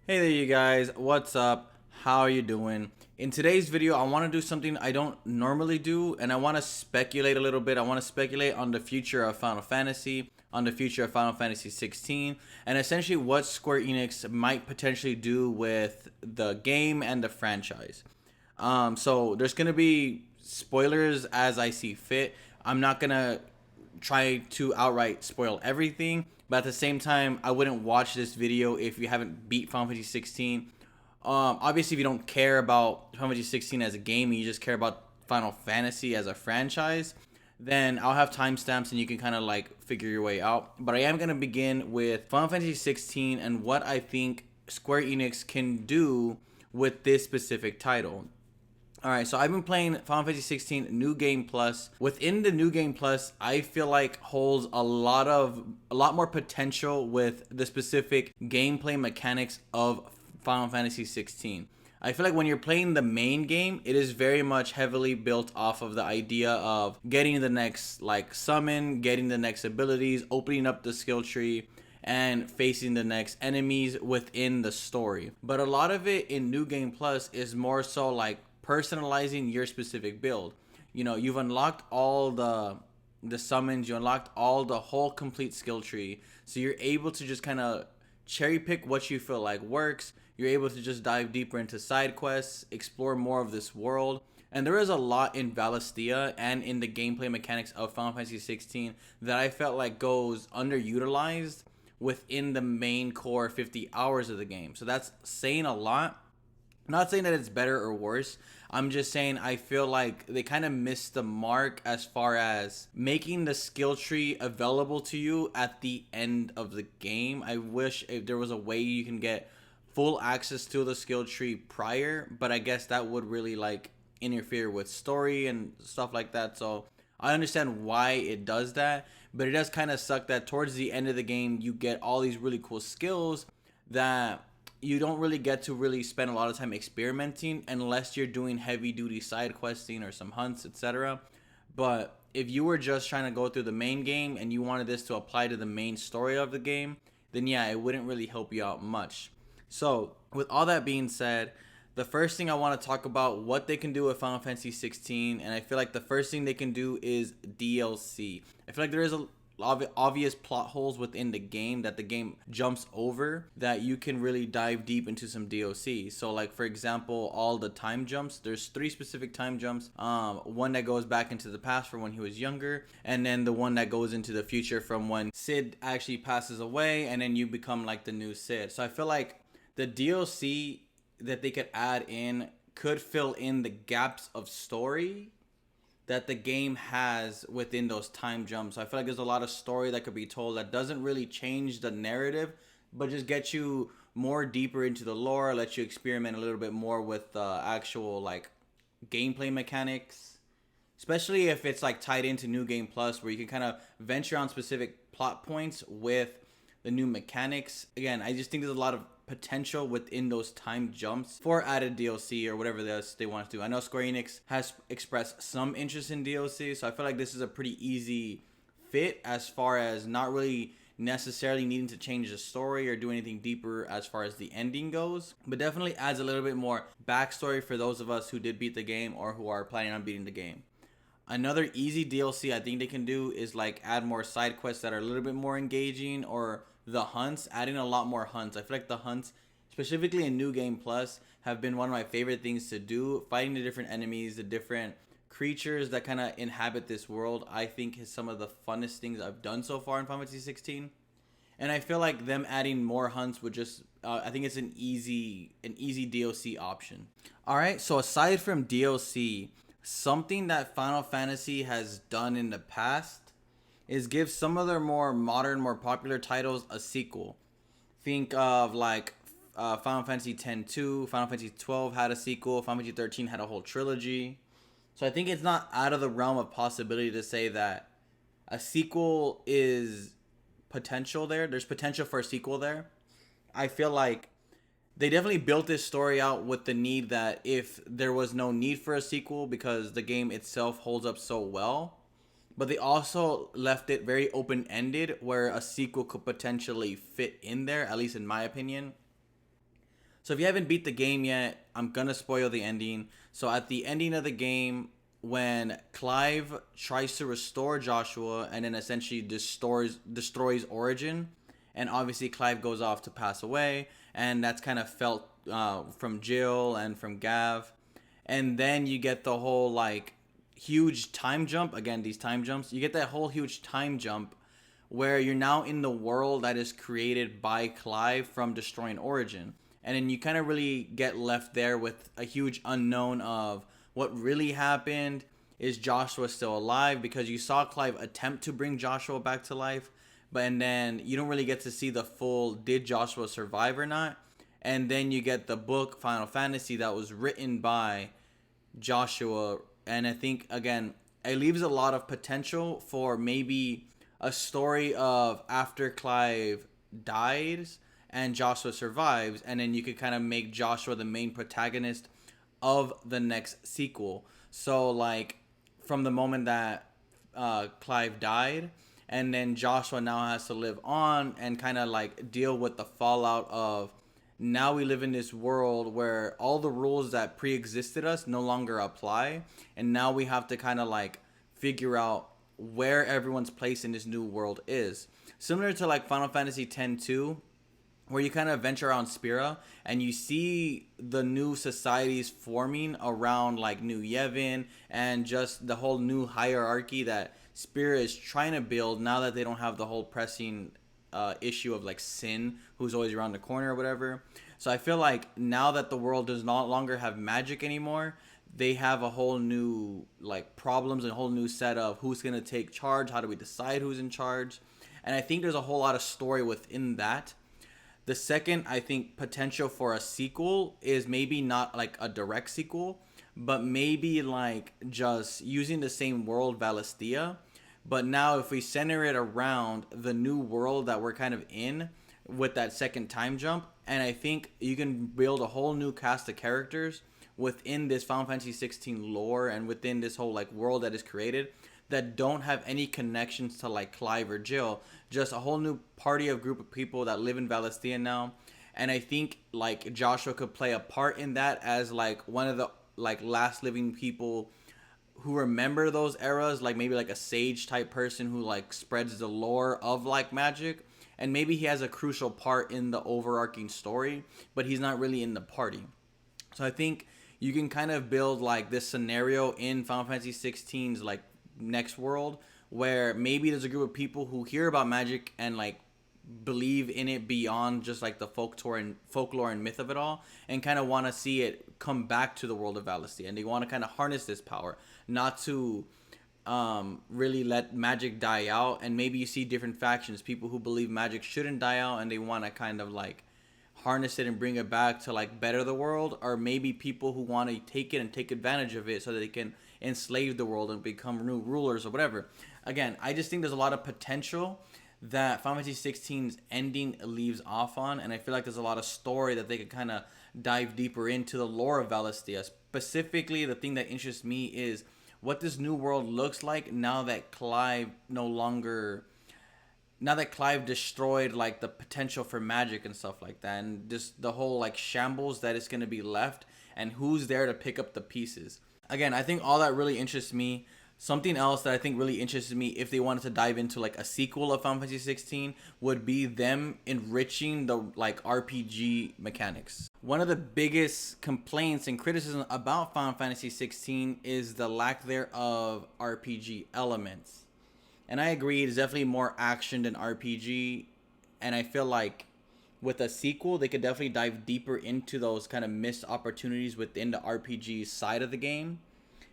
Hey there you guys, what's up? How are you doing? In today's video, I want to do something I don't normally do, and I want to speculate a little bit. I want to speculate on the future of Final Fantasy, on the future of Final Fantasy 16, and essentially what Square Enix might potentially do with the game and the franchise. So there's gonna be spoilers as I see fit. I'm not gonna try to outright spoil everything, but at the same time, I wouldn't watch this video if you haven't beat Final Fantasy 16. Obviously, if you don't care about Final Fantasy 16 as a game and you just care about Final Fantasy as a franchise, then I'll have timestamps and you can kind of like figure your way out. But I am going to begin with Final Fantasy 16 and what I think Square Enix can do with this specific title. All right, so I've been playing Final Fantasy 16 New Game Plus. Within the New Game Plus, I feel like holds a lot more potential with the specific gameplay mechanics of Final Fantasy 16. I feel like when you're playing the main game, it is very much heavily built off of the idea of getting the next like summon, getting the next abilities, opening up the skill tree, and facing the next enemies within the story. But a lot of it in New Game Plus is more so like personalizing your specific build. You know, you've unlocked all the summons, you unlocked all the whole complete skill tree. So you're able to just kind of cherry pick what you feel like works. You're able to just dive deeper into side quests, explore more of this world. And there is a lot in Valisthea and in the gameplay mechanics of Final Fantasy 16 that I felt like goes underutilized within the main core 50 hours of the game. So that's saying a lot. I'm not saying that it's better or worse. I'm just saying I feel like they kind of missed the mark as far as making the skill tree available to you at the end of the game. I wish if there was a way you can get full access to the skill tree prior, but I guess that would really like interfere with story and stuff like that. So I understand why it does that, but it does kind of suck that towards the end of the game you get all these really cool skills that you don't really get to really spend a lot of time experimenting unless you're doing heavy duty side questing or some hunts, etc. But if you were just trying to go through the main game and you wanted this to apply to the main story of the game, then yeah, it wouldn't really help you out much. So, with all that being said, the first thing I want to talk about what they can do with Final Fantasy 16, and I feel like the first thing they can do is DLC. I feel like there is a obvious plot holes within the game that the game jumps over that you can really dive deep into some DLC. So like for example, all the time jumps, there's three specific time jumps. One that goes back into the past from when he was younger, and then the one that goes into the future from when Sid actually passes away and then you become like the new Sid. So I feel like the DLC that they could add in could fill in the gaps of story that the game has within those time jumps. So I feel like there's a lot of story that could be told that doesn't really change the narrative, but just get you more deeper into the lore, let you experiment a little bit more with the actual like gameplay mechanics. Especially if it's like tied into New Game Plus, where you can kind of venture on specific plot points with the new mechanics. Again, I just think there's a lot of potential within those time jumps for added DLC or whatever else they want to do. I know Square Enix has expressed some interest in DLC, so I feel like this is a pretty easy fit as far as not really necessarily needing to change the story or do anything deeper as far as the ending goes, but definitely adds a little bit more backstory for those of us who did beat the game or who are planning on beating the game. Another easy DLC I think they can do is like add more side quests that are a little bit more engaging, or the hunts, adding a lot more hunts. I feel like the hunts, specifically in New Game Plus, have been one of my favorite things to do. Fighting the different enemies, the different creatures that kind of inhabit this world, I think is some of the funnest things I've done so far in Final Fantasy 16. And I feel like them adding more hunts would just, I think it's an easy DLC option. All right, so aside from DLC, something that Final Fantasy has done in the past is give some of their more modern, more popular titles a sequel. Think of like Final Fantasy X-2, Final Fantasy 12 had a sequel, Final Fantasy 13 had a whole trilogy. So I think it's not out of the realm of possibility to say that a sequel is potential there. There's potential for a sequel there. I feel like they definitely built this story out with the need that if there was no need for a sequel because the game itself holds up so well, but they also left it very open-ended where a sequel could potentially fit in there, at least in my opinion. So if you haven't beat the game yet, I'm gonna spoil the ending. So at the ending of the game, when Clive tries to restore Joshua and then essentially destroys Origin, and obviously Clive goes off to pass away, and that's kind of felt from Jill and from Gav, and then you get the whole like huge time jump. Again, these time jumps, you get that whole huge time jump where you're now in the world that is created by Clive from destroying Origin. And then you kind of really get left there with a huge unknown of what really happened. Is Joshua still alive? Because you saw Clive attempt to bring Joshua back to life, but and then you don't really get to see the full did Joshua survive or not. And then you get the book Final Fantasy that was written by Joshua, and I think again it leaves a lot of potential for maybe a story of after Clive dies and Joshua survives, and then you could kind of make Joshua the main protagonist of the next sequel. So like from the moment that Clive died, and then Joshua now has to live on and kind of like deal with the fallout of now we live in this world where all the rules that pre-existed us no longer apply, and now we have to kind of like figure out where everyone's place in this new world is, similar to like Final Fantasy X-2, where you kind of venture around Spira and you see the new societies forming around like New Yevon and just the whole new hierarchy that Spira is trying to build now that they don't have the whole pressing issue of like Sin, who's always around the corner or whatever. So I feel like now that the world does not longer have magic anymore, they have a whole new like problems and a whole new set of who's gonna take charge, how do we decide who's in charge, and I think there's a whole lot of story within that. The second, I think, potential for a sequel is maybe not like a direct sequel, but maybe like just using the same world, Valisthea. But now, if we center it around the new world that we're kind of in with that second time jump, and I think you can build a whole new cast of characters within this Final Fantasy 16 lore and within this whole like world that is created that don't have any connections to like Clive or Jill, just a whole new party of group of people that live in Valisthea now. And I think like Joshua could play a part in that as like one of the like last living people who remember those eras, like maybe like a sage type person who like spreads the lore of like magic, and maybe he has a crucial part in the overarching story, but he's not really in the party. So I think you can kind of build like this scenario in Final Fantasy 16's like next world where maybe there's a group of people who hear about magic and like believe in it beyond just like the folklore and myth of it all, and kind of want to see it come back to the world of Valisthea, and they want to kind of harness this power, not to really let magic die out. And maybe you see different factions, people who believe magic shouldn't die out and they want to kind of like harness it and bring it back to like better the world, or maybe people who want to take it and take advantage of it so that they can enslave the world and become new rulers or whatever. Again, I just think there's a lot of potential that Final Fantasy 16's ending leaves off on, and I feel like there's a lot of story that they could kind of dive deeper into the lore of Valisthea. Specifically, the thing that interests me is what this new world looks like now that Clive destroyed like the potential for magic and stuff like that, and just the whole like shambles that is going to be left, and who's there to pick up the pieces. Again, I think all that really interests me. Something else that I think really interests me, if they wanted to dive into like a sequel of Final Fantasy 16, would be them enriching the like RPG mechanics. One of the biggest complaints and criticism about Final Fantasy 16 is the lack thereof RPG elements. And I agree, it's definitely more action than RPG. And I feel like with a sequel, they could definitely dive deeper into those kind of missed opportunities within the RPG side of the game,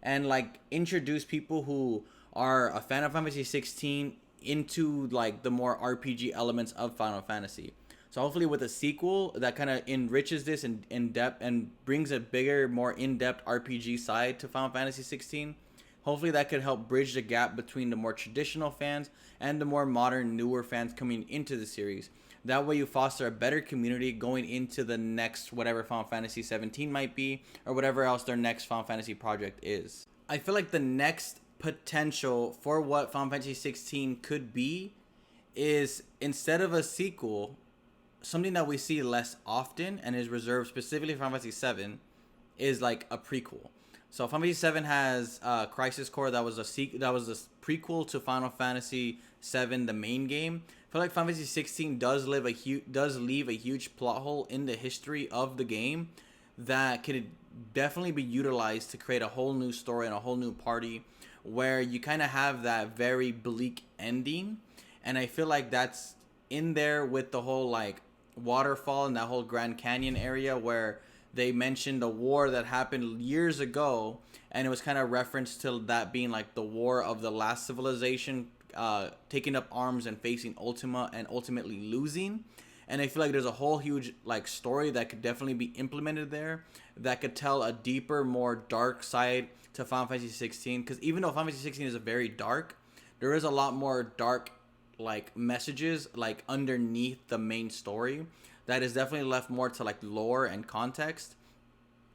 and like introduce people who are a fan of Final Fantasy 16 into like the more RPG elements of Final Fantasy. So hopefully with a sequel that kind of enriches this in depth and brings a bigger, more in-depth RPG side to Final Fantasy 16, hopefully that could help bridge the gap between the more traditional fans and the more modern, newer fans coming into the series. That way you foster a better community going into the next whatever Final Fantasy 17 might be, or whatever else their next Final Fantasy project is. I feel like the next potential for what Final Fantasy 16 could be is, instead of a sequel, something that we see less often and is reserved specifically for Final Fantasy 7 is like a prequel. So Final Fantasy 7 has Crisis Core, that was that was the prequel to Final Fantasy 7, the main game. I feel like Final Fantasy 16 does leave a huge plot hole in the history of the game that could definitely be utilized to create a whole new story and a whole new party, where you kind of have that very bleak ending. And I feel like that's in there with the whole like waterfall and that whole Grand Canyon area, where they mentioned the war that happened years ago, and it was kind of referenced to that being like the war of the last civilization, taking up arms and facing Ultima and ultimately losing. And I feel like there's a whole huge like story that could definitely be implemented there, that could tell a deeper, more dark side to Final Fantasy 16. Because even though Final Fantasy 16 is a very dark, there is a lot more dark like messages like underneath the main story that is definitely left more to like lore and context.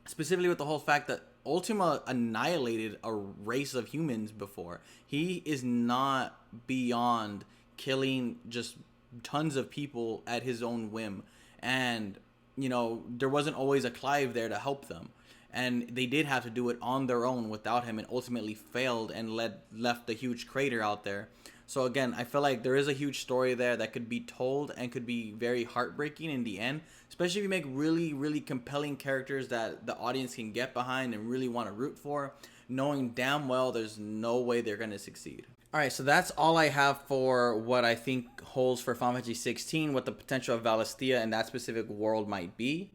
Specifically with the whole fact that Ultima annihilated a race of humans before. He is not beyond killing just tons of people at his own whim. And, you know, there wasn't always a Clive there to help them. And they did have to do it on their own without him, and ultimately failed and left a huge crater out there. So again, I feel like there is a huge story there that could be told and could be very heartbreaking in the end, especially if you make really, really compelling characters that the audience can get behind and really want to root for, knowing damn well there's no way they're going to succeed. All right, so that's all I have for what I think holds for Final Fantasy 16, what the potential of Valisthea and that specific world might be.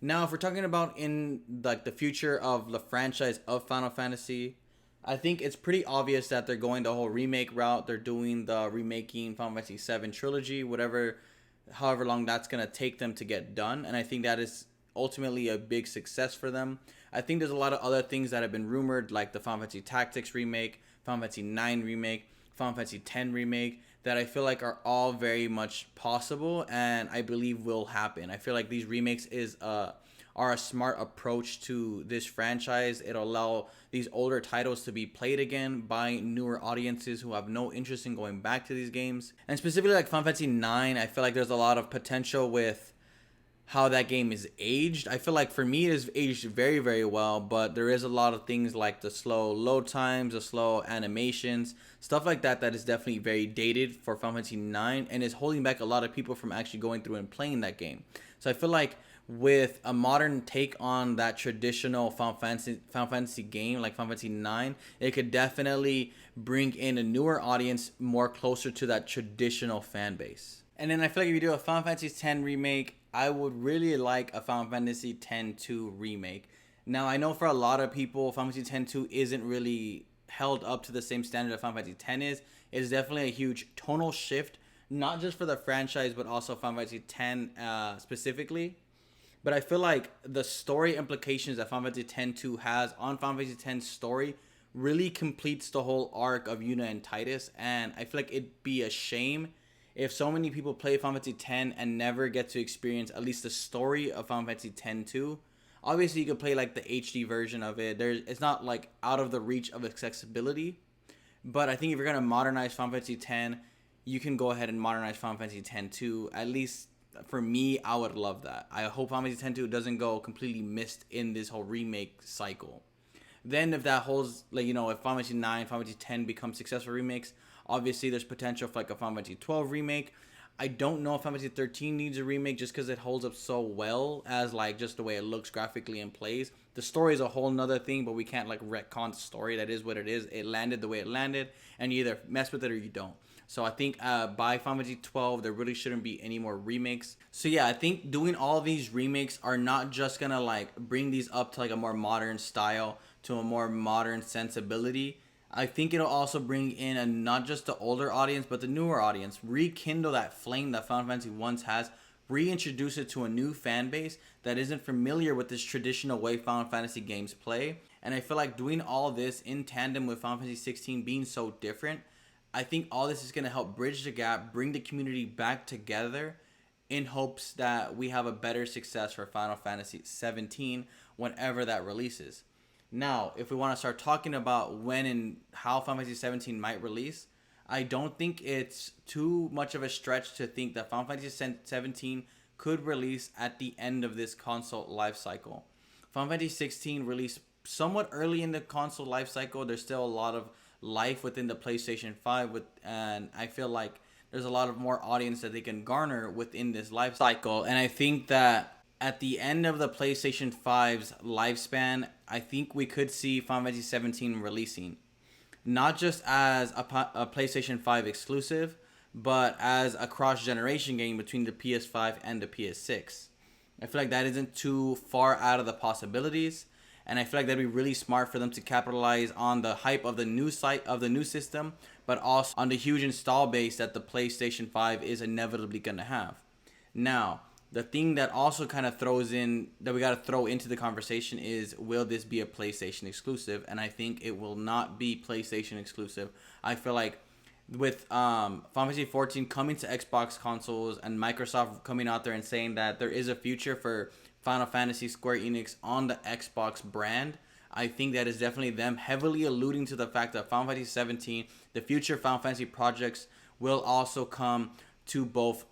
Now, if we're talking about in like the future of the franchise of Final Fantasy, I think it's pretty obvious that they're going the whole remake route. They're doing the remaking Final Fantasy 7 trilogy, however long that's going to take them to get done. And I think that is ultimately a big success for them. I think there's a lot of other things that have been rumored, like the Final Fantasy Tactics remake, Final Fantasy 9 remake, Final Fantasy 10 remake, that I feel like are all very much possible and I believe will happen. I feel like these remakes are a smart approach to this franchise. It'll allow these older titles to be played again by newer audiences who have no interest in going back to these games. And specifically like Final Fantasy 9, I feel like there's a lot of potential with how that game is aged. I feel like for me it is aged very, very well, but there is a lot of things like the slow load times, the slow animations, stuff like that is definitely very dated for Final Fantasy 9 and is holding back a lot of people from actually going through and playing that game. So I feel like with a modern take on that traditional Final Fantasy game like Final Fantasy 9, it could definitely bring in a newer audience more closer to that traditional fan base. And then I feel like if you do a Final Fantasy X remake, I would really like a Final Fantasy X-2 remake. Now, I know for a lot of people, Final Fantasy X-2 isn't really held up to the same standard that Final Fantasy X is. It's definitely a huge tonal shift, not just for the franchise, but also Final Fantasy X specifically. But I feel like the story implications that Final Fantasy X-2 has on Final Fantasy X's story really completes the whole arc of Yuna and Tidus. And I feel like it'd be a shame if so many people play Final Fantasy X and never get to experience at least the story of Final Fantasy X-2. Obviously, you could play like the HD version of it. It's not like out of the reach of accessibility. But I think if you're going to modernize Final Fantasy X, you can go ahead and modernize Final Fantasy X-2. At least for me, I would love that. I hope Final Fantasy X-2 doesn't go completely missed in this whole remake cycle. Then if that holds, like, you know, if Final Fantasy 9, Final Fantasy X become successful remakes, obviously there's potential for like a Final Fantasy 12 remake. I don't know if Final Fantasy 13 needs a remake just because it holds up so well as like just the way it looks graphically and plays. The story is a whole nother thing, but we can't like retcon the story. That is what it is. It landed the way it landed, and you either mess with it or you don't. So I think by Final Fantasy 12, there really shouldn't be any more remakes. So yeah, I think doing all these remakes are not just gonna like bring these up to like a more modern style, to a more modern sensibility. I think it'll also bring in not just the older audience, but the newer audience. Rekindle that flame that Final Fantasy once has. Reintroduce it to a new fan base that isn't familiar with this traditional way Final Fantasy games play. And I feel like doing all this in tandem with Final Fantasy 16 being so different, I think all this is going to help bridge the gap, bring the community back together in hopes that we have a better success for Final Fantasy 17 whenever that releases. Now, if we want to start talking about when and how Final Fantasy 17 might release, I don't think it's too much of a stretch to think that Final Fantasy 17 could release at the end of this console life cycle. Final Fantasy 16 released somewhat early in the console life cycle. There's still a lot of life within the PlayStation 5 and I feel like there's a lot of more audience that they can garner within this life cycle. And I think that at the end of the PlayStation 5's lifespan, I think we could see Final Fantasy 17 releasing not just as a PlayStation 5 exclusive, but as a cross-generation game between the PS5 and the PS6. I feel like that isn't too far out of the possibilities, and I feel like that'd be really smart for them to capitalize on the hype of the new system, but also on the huge install base that the PlayStation 5 is inevitably gonna have. Now, the thing that also kind of throws in that we got to throw into the conversation is, will this be a PlayStation exclusive? And I think it will not be PlayStation exclusive. I feel like with Final Fantasy 14 coming to Xbox consoles and Microsoft coming out there and saying that there is a future for Final Fantasy Square Enix on the Xbox brand, I think that is definitely them heavily alluding to the fact that Final Fantasy 17, the future Final Fantasy projects, will also come to both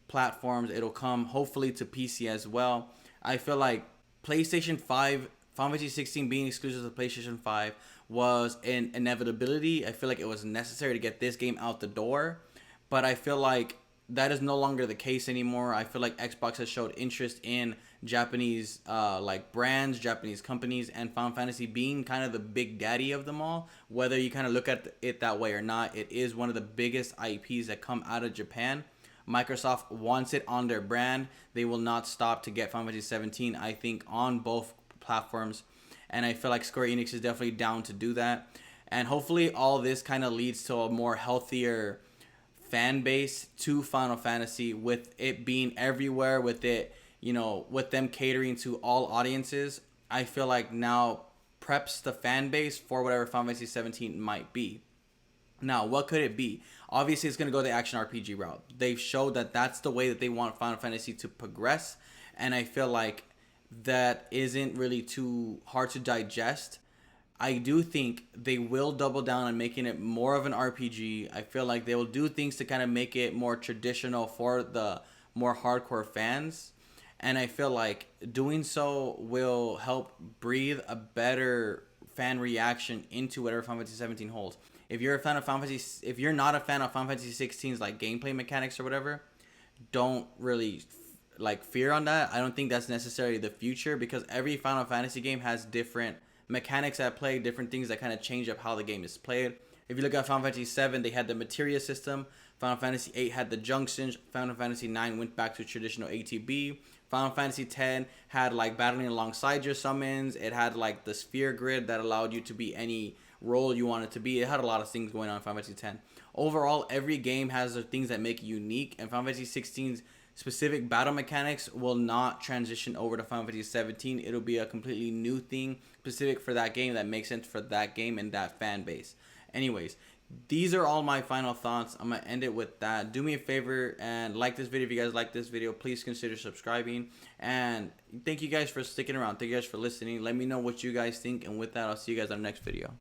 platforms. It'll come hopefully to PC as well. I feel like PlayStation 5, Final Fantasy 16 being exclusive to PlayStation 5 was an inevitability. I feel like it was necessary to get this game out the door, but I feel like that is no longer the case anymore. I feel like Xbox has showed interest in Japanese like brands, Japanese companies, and Final Fantasy being kind of the big daddy of them all. Whether you kind of look at it that way or not, it is one of the biggest IPs that come out of Japan. Microsoft wants it on their brand. They will not stop to get Final Fantasy 17, I think, on both platforms. And I feel like Square Enix is definitely down to do that. And hopefully all this kind of leads to a more healthier fan base to Final Fantasy, with it being everywhere, with it, you know, with them catering to all audiences. I feel like now preps the fan base for whatever Final Fantasy 17 might be. Now, what could it be? Obviously, it's going to go the action RPG route. They've showed that that's the way that they want Final Fantasy to progress, and I feel like that isn't really too hard to digest. I do think they will double down on making it more of an RPG. I feel like they will do things to kind of make it more traditional for the more hardcore fans. And I feel like doing so will help breathe a better fan reaction into whatever Final Fantasy 17 holds. If you're a fan of Final Fantasy, if you're not a fan of Final Fantasy 16's like gameplay mechanics or whatever, don't really like fear on that. I don't think that's necessarily the future, because every Final Fantasy game has different mechanics at play, different things that kind of change up how the game is played. If you look at Final Fantasy 7, they had the materia system. Final Fantasy 8 had the junctions. Final Fantasy 9 went back to traditional ATB. Final Fantasy 10 had like battling alongside your summons. It had like the sphere grid that allowed you to be any role you wanted to be. It had a lot of things going on in Final Fantasy 10. Overall, every game has the things that make it unique, and Final Fantasy 16's specific battle mechanics will not transition over to Final Fantasy 17. It'll be a completely new thing specific for that game that makes sense for that game and that fan base. Anyways, these are all my final thoughts. I'm going to end it with that. Do me a favor and like this video. If you guys like this video, please consider subscribing. And thank you guys for sticking around. Thank you guys for listening. Let me know what you guys think. And with that, I'll see you guys on the next video.